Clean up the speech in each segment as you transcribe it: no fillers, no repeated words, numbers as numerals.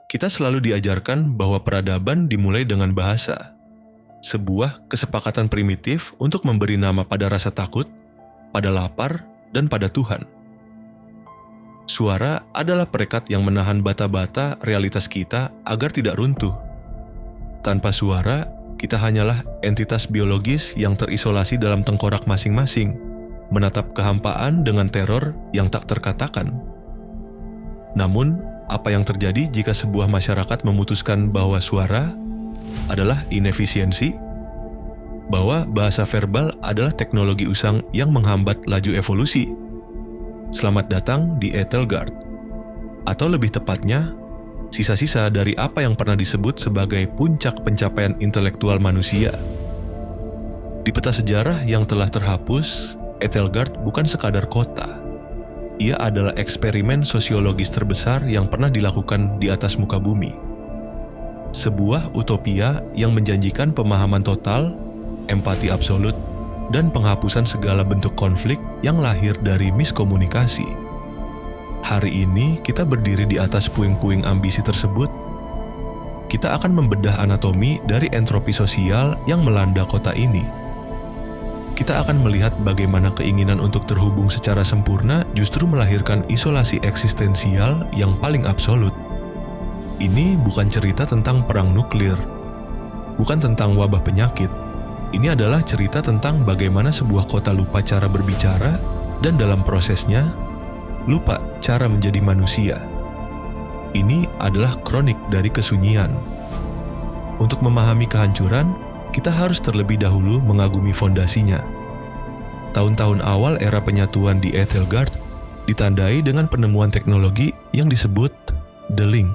Kita selalu diajarkan bahwa peradaban dimulai dengan bahasa, sebuah kesepakatan primitif untuk memberi nama pada rasa takut, pada lapar, dan pada Tuhan. Suara adalah perekat yang menahan bata-bata realitas kita agar tidak runtuh. Tanpa suara, kita hanyalah entitas biologis yang terisolasi dalam tengkorak masing-masing, menatap kehampaan dengan teror yang tak terkatakan. Namun, apa yang terjadi jika sebuah masyarakat memutuskan bahwa suara adalah inefisiensi? Bahwa bahasa verbal adalah teknologi usang yang menghambat laju evolusi? Selamat datang di Etelgard. Atau lebih tepatnya, sisa-sisa dari apa yang pernah disebut sebagai puncak pencapaian intelektual manusia. Di peta sejarah yang telah terhapus, Etelgard bukan sekadar kota. Ia adalah eksperimen sosiologis terbesar yang pernah dilakukan di atas muka bumi. Sebuah utopia yang menjanjikan pemahaman total, empati absolut, dan penghapusan segala bentuk konflik yang lahir dari miskomunikasi. Hari ini kita berdiri di atas puing-puing ambisi tersebut. Kita akan membedah anatomi dari entropi sosial yang melanda kota ini. Kita akan melihat bagaimana keinginan untuk terhubung secara sempurna justru melahirkan isolasi eksistensial yang paling absolut. Ini bukan cerita tentang perang nuklir, bukan tentang wabah penyakit. Ini adalah cerita tentang bagaimana sebuah kota lupa cara berbicara dan dalam prosesnya lupa cara menjadi manusia. Ini adalah kronik dari kesunyian. Untuk memahami kehancuran, kita harus terlebih dahulu mengagumi fondasinya. Tahun-tahun awal era penyatuan di Etelgard ditandai dengan penemuan teknologi yang disebut The Link.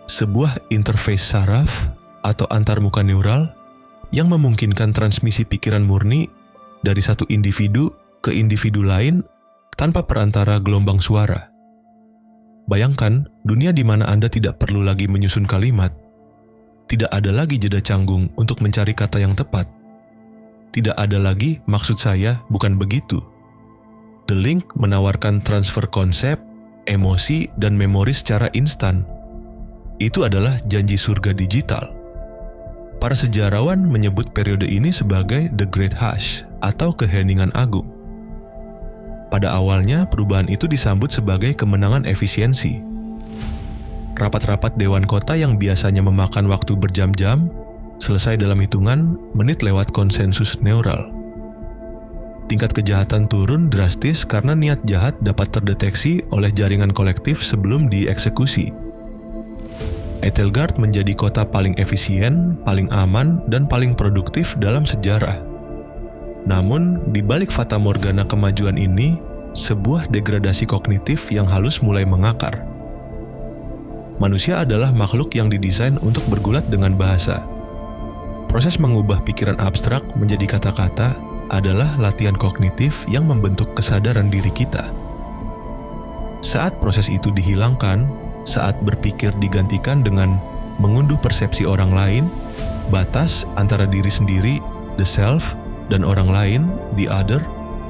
Sebuah interface saraf atau antarmuka neural yang memungkinkan transmisi pikiran murni dari satu individu ke individu lain tanpa perantara gelombang suara. Bayangkan dunia di mana Anda tidak perlu lagi menyusun kalimat. Tidak ada lagi jeda canggung untuk mencari kata yang tepat. Tidak ada lagi maksud saya bukan begitu. The Link menawarkan transfer konsep, emosi, dan memori secara instan. Itu adalah janji surga digital. Para sejarawan menyebut periode ini sebagai The Great Hush atau keheningan agung. Pada awalnya, perubahan itu disambut sebagai kemenangan efisiensi. Rapat-rapat dewan kota yang biasanya memakan waktu berjam-jam, selesai dalam hitungan menit lewat konsensus neural. Tingkat kejahatan turun drastis karena niat jahat dapat terdeteksi oleh jaringan kolektif sebelum dieksekusi. Etelgard menjadi kota paling efisien, paling aman, dan paling produktif dalam sejarah. Namun, di balik fatamorgana kemajuan ini, sebuah degradasi kognitif yang halus mulai mengakar. Manusia adalah makhluk yang didesain untuk bergulat dengan bahasa. Proses mengubah pikiran abstrak menjadi kata-kata adalah latihan kognitif yang membentuk kesadaran diri kita. Saat proses itu dihilangkan, saat berpikir digantikan dengan mengunduh persepsi orang lain, batas antara diri sendiri, the self, dan orang lain, the other,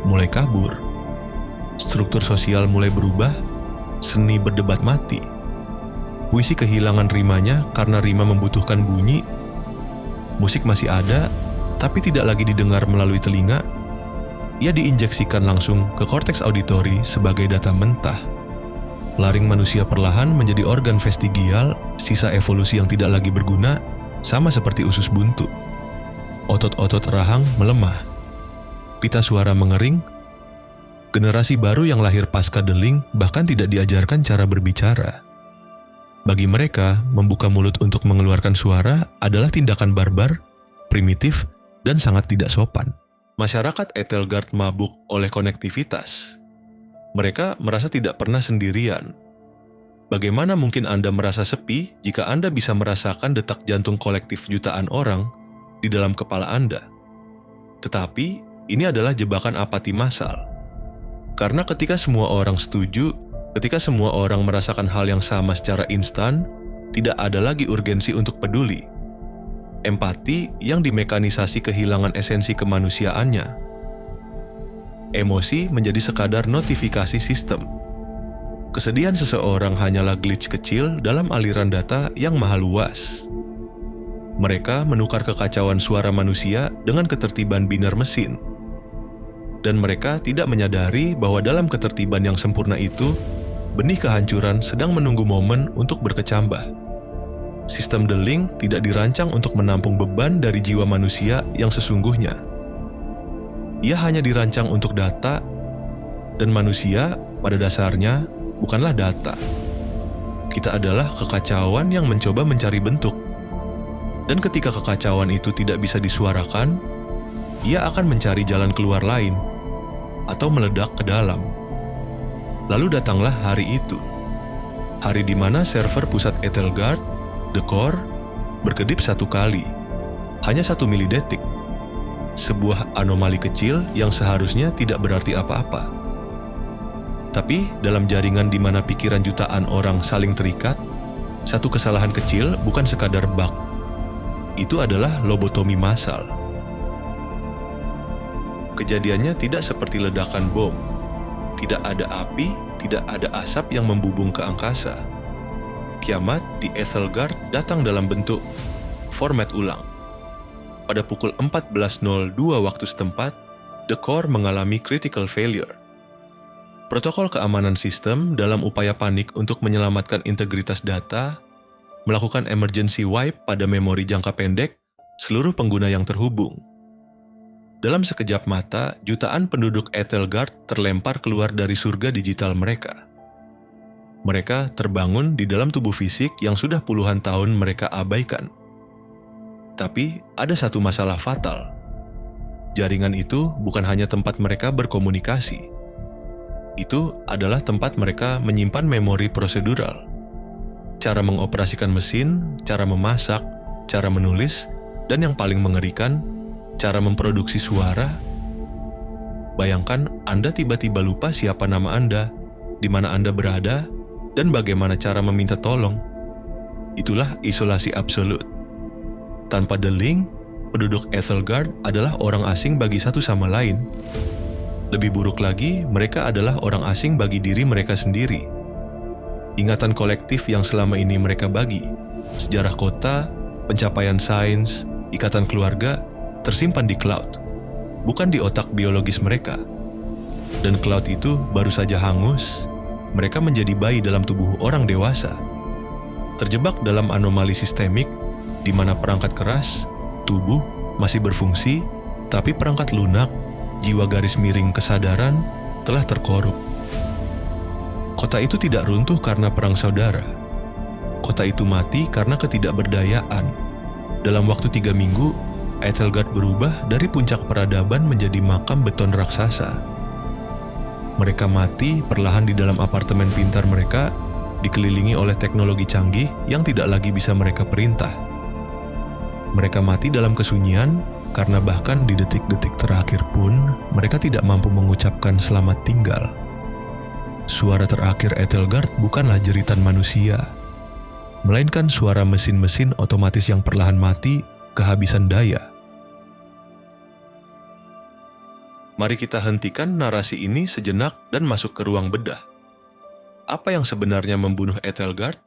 mulai kabur. Struktur sosial mulai berubah, seni berdebat mati. Puisi kehilangan rimanya karena rima membutuhkan bunyi. Musik masih ada, tapi tidak lagi didengar melalui telinga. Ia diinjeksikan langsung ke korteks auditori sebagai data mentah. Laring manusia perlahan menjadi organ vestigial, sisa evolusi yang tidak lagi berguna, sama seperti usus buntu. Otot-otot rahang melemah. Pita suara mengering. Generasi baru yang lahir pasca The Link bahkan tidak diajarkan cara berbicara. Bagi mereka, membuka mulut untuk mengeluarkan suara adalah tindakan barbar, primitif, dan sangat tidak sopan. Masyarakat Etelgard mabuk oleh konektivitas. Mereka merasa tidak pernah sendirian. Bagaimana mungkin Anda merasa sepi jika Anda bisa merasakan detak jantung kolektif jutaan orang di dalam kepala Anda? Tetapi, ini adalah jebakan apati massal. Karena ketika semua orang setuju, ketika semua orang merasakan hal yang sama secara instan, tidak ada lagi urgensi untuk peduli. Empati yang dimekanisasi kehilangan esensi kemanusiaannya. Emosi menjadi sekadar notifikasi sistem. Kesedihan seseorang hanyalah glitch kecil dalam aliran data yang maha luas. Mereka menukar kekacauan suara manusia dengan ketertiban biner mesin. Dan mereka tidak menyadari bahwa dalam ketertiban yang sempurna itu, benih kehancuran sedang menunggu momen untuk berkecambah. Sistem The Link tidak dirancang untuk menampung beban dari jiwa manusia yang sesungguhnya. Ia hanya dirancang untuk data, dan manusia pada dasarnya bukanlah data. Kita adalah kekacauan yang mencoba mencari bentuk. Dan ketika kekacauan itu tidak bisa disuarakan, ia akan mencari jalan keluar lain, atau meledak ke dalam. Lalu datanglah hari itu. Hari di mana server pusat Etelgard, The Core, berkedip satu kali. Hanya 1 milidetik. Sebuah anomali kecil yang seharusnya tidak berarti apa-apa. Tapi dalam jaringan di mana pikiran jutaan orang saling terikat, satu kesalahan kecil bukan sekadar bug. Itu adalah lobotomi massal. Kejadiannya tidak seperti ledakan bom. Tidak ada api, tidak ada asap yang membubung ke angkasa. Kiamat di Etelgard datang dalam bentuk format ulang. Pada pukul 14.02 waktu setempat, The Core mengalami critical failure. Protokol keamanan sistem dalam upaya panik untuk menyelamatkan integritas data melakukan emergency wipe pada memori jangka pendek seluruh pengguna yang terhubung. Dalam sekejap mata, jutaan penduduk Etelgard terlempar keluar dari surga digital mereka. Mereka terbangun di dalam tubuh fisik yang sudah puluhan tahun mereka abaikan. Tapi ada satu masalah fatal. Jaringan itu bukan hanya tempat mereka berkomunikasi. Itu adalah tempat mereka menyimpan memori prosedural. Cara mengoperasikan mesin, cara memasak, cara menulis, dan yang paling mengerikan, cara memproduksi suara. Bayangkan Anda tiba-tiba lupa siapa nama Anda, di mana Anda berada, dan bagaimana cara meminta tolong. Itulah isolasi absolut. Tanpa The Link, penduduk Etelgard adalah orang asing bagi satu sama lain. Lebih buruk lagi, mereka adalah orang asing bagi diri mereka sendiri. Ingatan kolektif yang selama ini mereka bagi, sejarah kota, pencapaian sains, ikatan keluarga, tersimpan di cloud, bukan di otak biologis mereka. Dan cloud itu baru saja hangus, mereka menjadi bayi dalam tubuh orang dewasa. Terjebak dalam anomali sistemik, di mana perangkat keras, tubuh, masih berfungsi, tapi perangkat lunak, jiwa garis miring kesadaran, telah terkorup. Kota itu tidak runtuh karena perang saudara. Kota itu mati karena ketidakberdayaan. Dalam waktu 3 minggu, Etelgard berubah dari puncak peradaban menjadi makam beton raksasa. Mereka mati perlahan di dalam apartemen pintar mereka, dikelilingi oleh teknologi canggih yang tidak lagi bisa mereka perintah. Mereka mati dalam kesunyian karena bahkan di detik-detik terakhir pun mereka tidak mampu mengucapkan selamat tinggal. Suara terakhir Etelgard bukanlah jeritan manusia, melainkan suara mesin-mesin otomatis yang perlahan mati kehabisan daya. Mari kita hentikan narasi ini sejenak dan masuk ke ruang bedah. Apa yang sebenarnya membunuh Etelgard?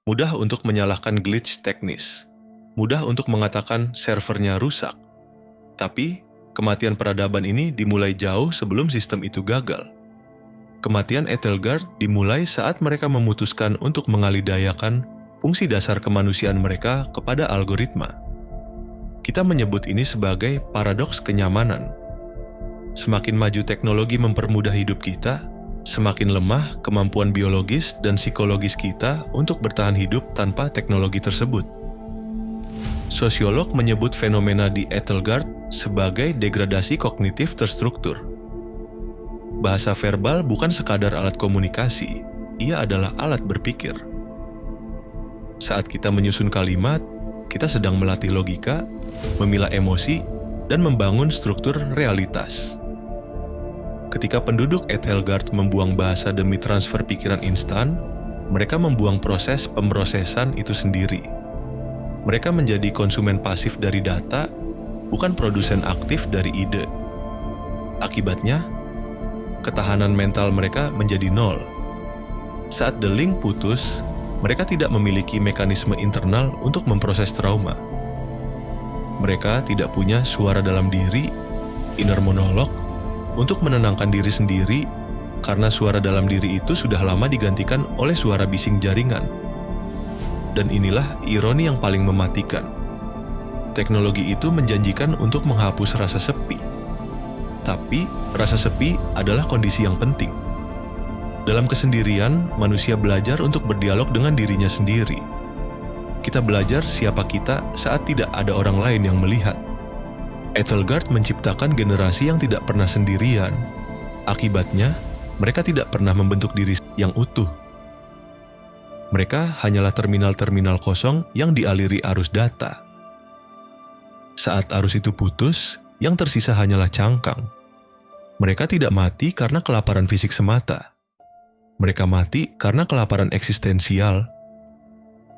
Mudah untuk menyalahkan glitch teknis. Mudah untuk mengatakan servernya rusak. Tapi, kematian peradaban ini dimulai jauh sebelum sistem itu gagal. Kematian Etelgard dimulai saat mereka memutuskan untuk mengalidayakan fungsi dasar kemanusiaan mereka kepada algoritma. Kita menyebut ini sebagai paradoks kenyamanan. Semakin maju teknologi mempermudah hidup kita, semakin lemah kemampuan biologis dan psikologis kita untuk bertahan hidup tanpa teknologi tersebut. Sosiolog menyebut fenomena di Etelgard sebagai degradasi kognitif terstruktur. Bahasa verbal bukan sekadar alat komunikasi, ia adalah alat berpikir. Saat kita menyusun kalimat, kita sedang melatih logika, memilah emosi, dan membangun struktur realitas. Ketika penduduk Etelgard membuang bahasa demi transfer pikiran instan, mereka membuang proses pemrosesan itu sendiri. Mereka menjadi konsumen pasif dari data, bukan produsen aktif dari ide. Akibatnya, ketahanan mental mereka menjadi nol. Saat the link putus, mereka tidak memiliki mekanisme internal untuk memproses trauma. Mereka tidak punya suara dalam diri, inner monolog, untuk menenangkan diri sendiri karena suara dalam diri itu sudah lama digantikan oleh suara bising jaringan. Dan inilah ironi yang paling mematikan. Teknologi itu menjanjikan untuk menghapus rasa sepi. Tapi, rasa sepi adalah kondisi yang penting. Dalam kesendirian, manusia belajar untuk berdialog dengan dirinya sendiri. Kita belajar siapa kita saat tidak ada orang lain yang melihat. Ethelgard menciptakan generasi yang tidak pernah sendirian. Akibatnya, mereka tidak pernah membentuk diri yang utuh. Mereka hanyalah terminal-terminal kosong yang dialiri arus data. Saat arus itu putus, yang tersisa hanyalah cangkang. Mereka tidak mati karena kelaparan fisik semata. Mereka mati karena kelaparan eksistensial.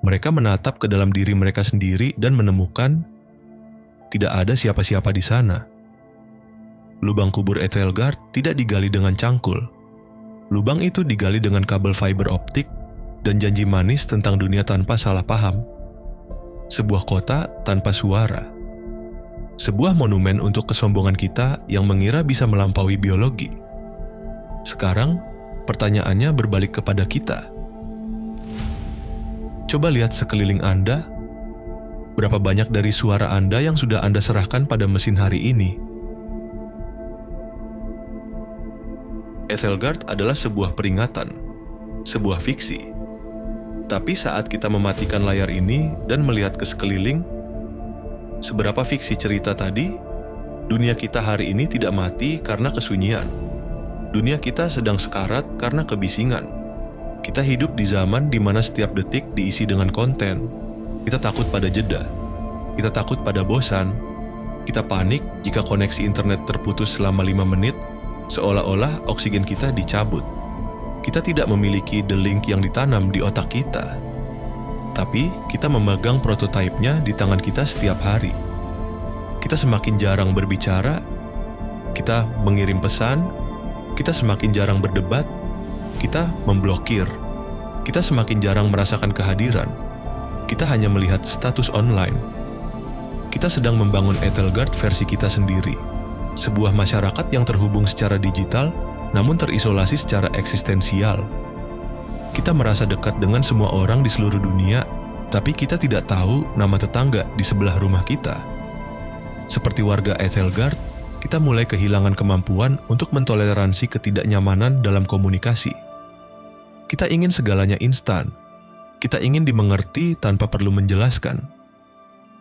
Mereka menatap ke dalam diri mereka sendiri dan menemukan tidak ada siapa-siapa di sana. Lubang kubur Ethelgard tidak digali dengan cangkul. Lubang itu digali dengan kabel fiber optik dan janji manis tentang dunia tanpa salah paham. Sebuah kota tanpa suara. Sebuah monumen untuk kesombongan kita yang mengira bisa melampaui biologi. Sekarang, pertanyaannya berbalik kepada kita. Coba lihat sekeliling Anda. Berapa banyak dari suara Anda yang sudah Anda serahkan pada mesin hari ini? Ethelgard adalah sebuah peringatan, sebuah fiksi. Tapi saat kita mematikan layar ini dan melihat ke sekeliling, seberapa fiksi cerita tadi, dunia kita hari ini tidak mati karena kesunyian. Dunia kita sedang sekarat karena kebisingan. Kita hidup di zaman di mana setiap detik diisi dengan konten. Kita takut pada jeda. Kita takut pada bosan. Kita panik jika koneksi internet terputus selama 5 menit, seolah-olah oksigen kita dicabut. Kita tidak memiliki the link yang ditanam di otak kita. Tapi kita memegang prototipenya di tangan kita setiap hari. Kita semakin jarang berbicara. Kita mengirim pesan. Kita semakin jarang berdebat. Kita memblokir. Kita semakin jarang merasakan kehadiran. Kita hanya melihat status online. Kita sedang membangun Ethelgard versi kita sendiri. Sebuah masyarakat yang terhubung secara digital, namun terisolasi secara eksistensial. Kita merasa dekat dengan semua orang di seluruh dunia, tapi kita tidak tahu nama tetangga di sebelah rumah kita. Seperti warga Ethelgard, kita mulai kehilangan kemampuan untuk mentoleransi ketidaknyamanan dalam komunikasi. Kita ingin segalanya instan. Kita ingin dimengerti tanpa perlu menjelaskan.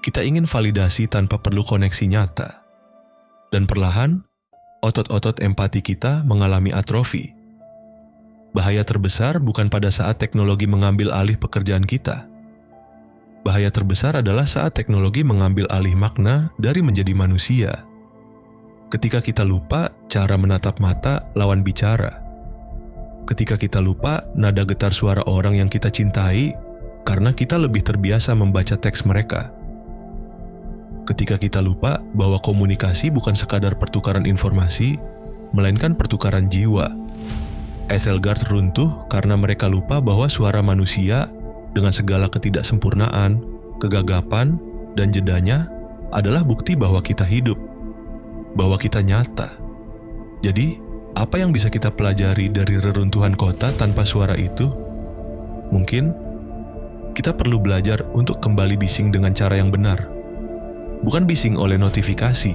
Kita ingin validasi tanpa perlu koneksi nyata. Dan perlahan, otot-otot empati kita mengalami atrofi. Bahaya terbesar bukan pada saat teknologi mengambil alih pekerjaan kita. Bahaya terbesar adalah saat teknologi mengambil alih makna dari menjadi manusia. Ketika kita lupa cara menatap mata lawan bicara. Ketika kita lupa nada getar suara orang yang kita cintai karena kita lebih terbiasa membaca teks mereka. Ketika kita lupa bahwa komunikasi bukan sekadar pertukaran informasi, melainkan pertukaran jiwa. Ethelgard runtuh karena mereka lupa bahwa suara manusia dengan segala ketidaksempurnaan, kegagapan, dan jedanya adalah bukti bahwa kita hidup, bahwa kita nyata. Jadi, apa yang bisa kita pelajari dari reruntuhan kota tanpa suara itu? Mungkin kita perlu belajar untuk kembali bising dengan cara yang benar. Bukan bising oleh notifikasi,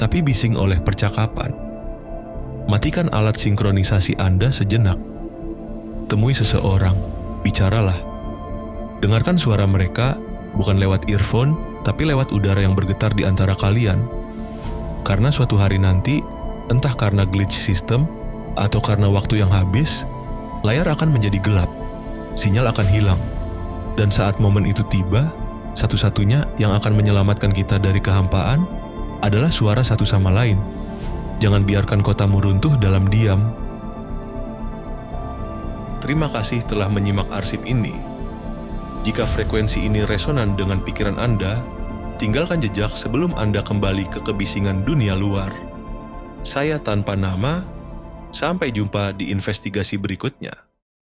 tapi bising oleh percakapan. Matikan alat sinkronisasi Anda sejenak. Temui seseorang, bicaralah. Dengarkan suara mereka bukan lewat earphone, tapi lewat udara yang bergetar di antara kalian. Karena suatu hari nanti, entah karena glitch sistem atau karena waktu yang habis, layar akan menjadi gelap, sinyal akan hilang. Dan saat momen itu tiba, satu-satunya yang akan menyelamatkan kita dari kehampaan adalah suara satu sama lain. Jangan biarkan kotamu runtuh dalam diam. Terima kasih telah menyimak arsip ini. Jika frekuensi ini resonan dengan pikiran Anda, tinggalkan jejak sebelum Anda kembali ke kebisingan dunia luar. Saya tanpa nama, sampai jumpa di investigasi berikutnya.